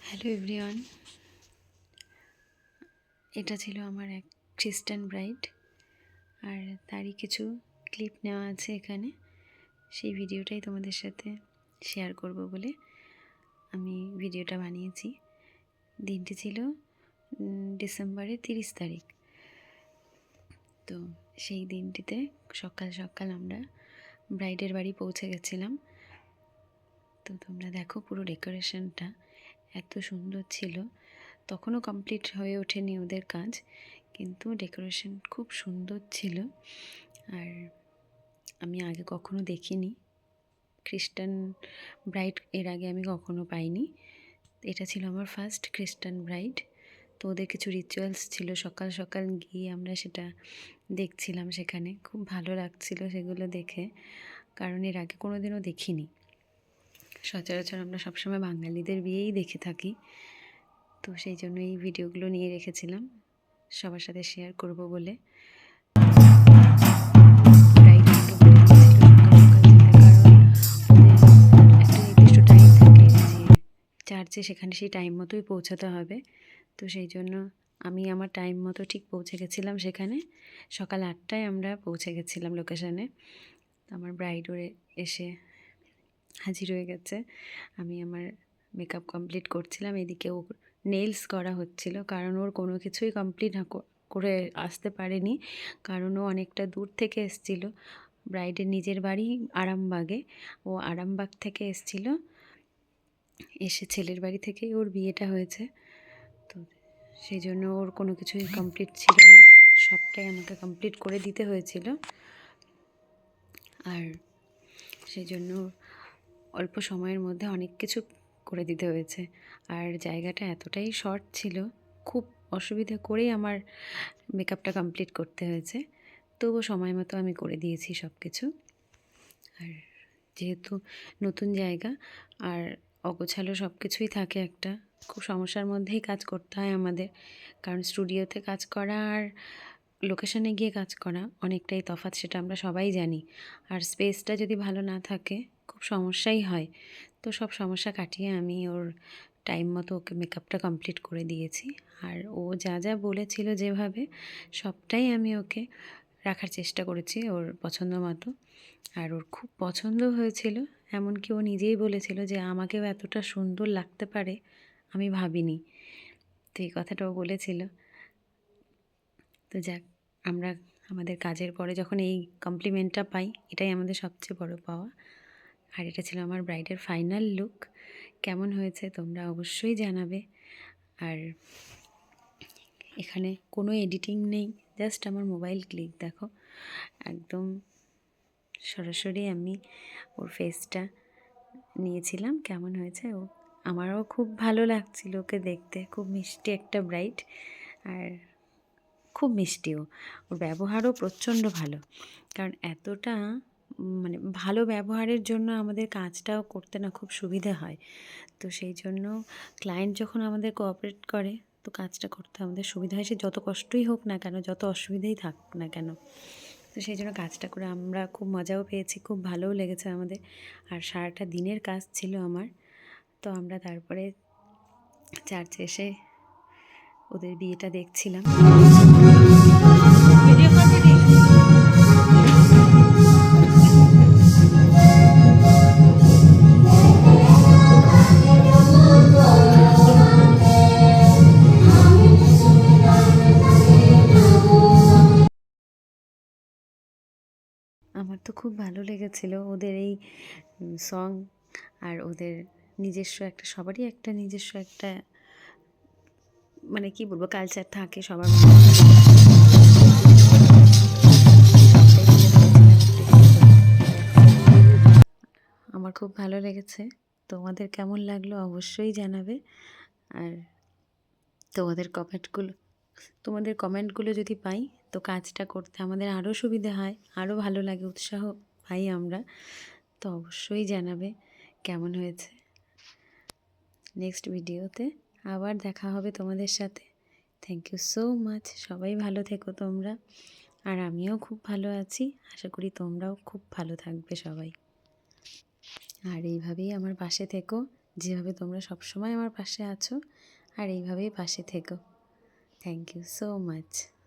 Hello everyone, এটা ছিল আমার এক খ্রিস্টান ব্রাইড, আর তারই কিছু ক্লিপ নেওয়া আছে এখানে। সেই ভিডিওটাই তোমাদের সাথে শেয়ার করব বলে আমি ভিডিওটা বানিয়েছি। দিনটি ছিল ডিসেম্বরের 30 তারিখ। তো সেই দিনটিতে সকাল সকাল আমরা ব্রাইডের বাড়ি পৌঁছে গেছিলাম। তো তোমরা দেখো, পুরো ডেকোরেশনটা এত সুন্দর ছিল। তখনও কমপ্লিট হয়ে ওঠেনি ওদের কাজ, কিন্তু ডেকোরেশন খুব সুন্দর ছিল। আর আমি আগে কখনো দেখিনি খ্রিস্টান ব্রাইড, এর আগে আমি কখনো পাইনি। এটা ছিল আমার ফার্স্ট খ্রিস্টান ব্রাইড। তো ওদের কিছু রিচুয়ালস ছিল, সকাল সকাল গিয়ে আমরা সেটা দেখছিলাম। সেখানে খুব ভালো লাগছিল সেগুলো দেখে, কারণ এর আগে কোনো দিনও দেখিনি। সচরাচর আমরা সবসময় বাঙালিদের বিয়েই দেখে থাকি। তো সেই জন্য এই ভিডিওগুলো নিয়ে রেখেছিলাম সবার সাথে শেয়ার করব বলে। চার্চে সেখানে সেই টাইম মতোই পৌঁছাতে হবে। তো সেই জন্য আমি আমার টাইম মতো ঠিক পৌঁছে গেছিলাম সেখানে। সকাল 8টায় আমরা পৌঁছে গেছিলাম লোকেশানে। আমার ব্রাইডও এসে হাজির হয়ে গেছে। আমি আমার মেকআপ কমপ্লিট করছিলাম, এদিকে ও নেলস করা হচ্ছিল, কারণ ওর কোনো কিছুই কমপ্লিট করে আসতে পারেনি, কারণ ও অনেকটা দূর থেকে এসছিল। ব্রাইডের নিজের বাড়ি আরামবাগে, ও আরামবাগ থেকে এসছিল। এসে ছেলের বাড়ি থেকেই ওর বিয়েটা হয়েছে। তো সেই জন্য ওর কোনো কিছুই কমপ্লিট ছিল না, সবটাই আমাকে কমপ্লিট করে দিতে হয়েছিল। আর সেই জন্য অল্প সময়ের মধ্যে অনেক কিছু করে দিতে হয়েছে। আর জায়গাটা এতটাই শর্ট ছিল, খুব অসুবিধা করেই আমার মেকআপটা কমপ্লিট করতে হয়েছে। তবুও সময় মতো আমি করে দিয়েছি সব কিছু। আর যেহেতু নতুন জায়গা আর অগোছালো সব কিছুই থাকে, একটা খুব সমস্যার মধ্যেই কাজ করতে হয় আমাদের, কারণ স্টুডিওতে কাজ করা আর লোকেশনে গিয়ে কাজ করা অনেকটাই তফাৎ, সেটা আমরা সবাই জানি। আর স্পেসটা যদি ভালো না থাকে খুব সমস্যাই হয়। তো সব সমস্যা কাটিয়ে আমি ওর টাইম মতো ওকে মেকআপটা কমপ্লিট করে দিয়েছি। আর ও যা যা বলেছিল যেভাবে, সবটাই আমি ওকে রাখার চেষ্টা করেছি ওর পছন্দ মতো। আর ওর খুব পছন্দ হয়েছিল, এমনকি ও নিজেই বলেছিল যে আমাকেও এতটা সুন্দর লাগতে পারে আমি ভাবিনি। তো এই কথাটাও বলেছিল। তো যাক, আমরা আমাদের কাজের পরে যখন এই কমপ্লিমেন্টটা পাই, এটাই আমাদের সবচেয়ে বড় পাওয়া। আর এটা ছিল আমার ব্রাইডের ফাইনাল লুক। কেমন হয়েছে তোমরা অবশ্যই জানাবে। আর এখানে কোনো এডিটিং নেই, জাস্ট আমার মোবাইল ক্লিক দেখো, একদম সরাসরি আমি ওর ফেসটা নিয়েছিলাম। কেমন হয়েছে ও, আমারও খুব ভালো লাগছিল ওকে দেখতে। খুব মিষ্টি একটা ব্রাইড, আর খুব মিষ্টিও। ওর ব্যবহারও প্রচণ্ড ভালো, কারণ এতটা মানে ভালো ব্যবহারের জন্য আমাদের কাজটাও করতে না খুব সুবিধে হয়। তো সেই জন্য ক্লায়েন্ট যখন আমাদের কোঅপারেট করে, তো কাজটা করতে আমাদের সুবিধা হয়, সে যত কষ্টই হোক না কেন, যত অসুবিধাই থাক না কেন। তো সেই জন্য কাজটা করে আমরা খুব মজাও পেয়েছি, খুব ভালোও লেগেছে আমাদের। আর সারাটা দিনের কাজ ছিল আমার। তো আমরা তারপরে চার্চে এসে ওদের বিয়েটা দেখছিলাম। আমার তো খুব ভালো লেগেছিল ওদের এই সং, আর ওদের নিজস্ব একটা, সবারই একটা নিজস্ব একটা মানে কি বলবো কালচার থাকে সবার মধ্যে। আমার খুব ভালো লেগেছে। তোমাদের কেমন লাগলো অবশ্যই জানাবে। আর তোমাদের কমেন্টগুলো যদি পাই, তো কাজটা করতে আমাদের আরও সুবিধা হয়, আরও ভালো লাগে, উৎসাহ পাই আমরা। তো অবশ্যই জানাবে কেমন হয়েছে। নেক্সট ভিডিওতে আবার দেখা হবে তোমাদের সাথে। Thank you so much. সবাই ভালো থেকো তোমরা, আর আমিও খুব ভালো আছি। আশা করি তোমরাও খুব ভালো থাকবে সবাই। আর এইভাবেই আমার পাশে থেকো, যেভাবে তোমরা সবসময় আমার পাশে আছো আর এইভাবেই পাশে থেকো। Thank you so much.